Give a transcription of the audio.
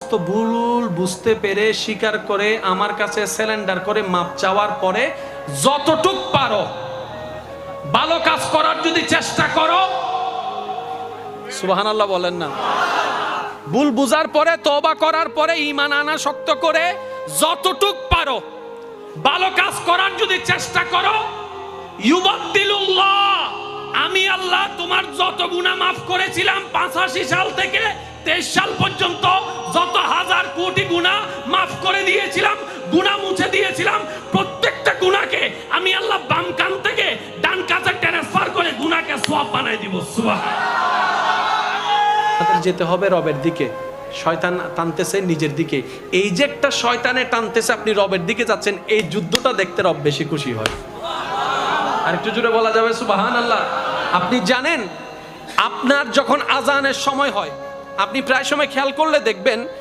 তো ভুল বুঝতে পেরে স্বীকার করে আমার কাছে স্যালেন্ডার করে মাপ চাওয়ার পরে যতটুক পারো ভালো কাজ করার যদি চেষ্টা করো, সুবহানাল্লাহ বলেন না, ভুল বুঝার পরে তওবা করার পরে ঈমান আনা শক্ত করে যতটুক পারো ভালো কাজ করার যদি চেষ্টা করো, ইউবাদদিলুল্লাহ, আমি আল্লাহ তোমার যত গুনাহ মাফ করেছিলাম 85 সাল থেকে 23 সাল পর্যন্ত যত হাজার কোটি গুনাহ মাফ করে দিয়েছিলাম, গুনাহ মুছে দিয়েছিলাম, প্রত্যেকটা গুনাহকে আমি আল্লাহ বাম কান থেকে ডান কানে ট্রান্সফার করে গুনাহকে সওয়াব বানাই দিব। সুবহানাল্লাহ। যেতে হবে রবের দিকে, শয়তান টানতেছে নিজের দিকে। এই যে একটা শয়তানে টানতেছে, আপনি রবের দিকে যাচ্ছেন, এই যুদ্ধটা দেখতে রব বেশি খুশি হয়। আর একটু জোরে বলা যাবে সুবহানাল্লাহ। আপনি জানেন আপনার যখন আজানের সময় হয়, আপনি প্রায় সময় খেয়াল করলে দেখবেন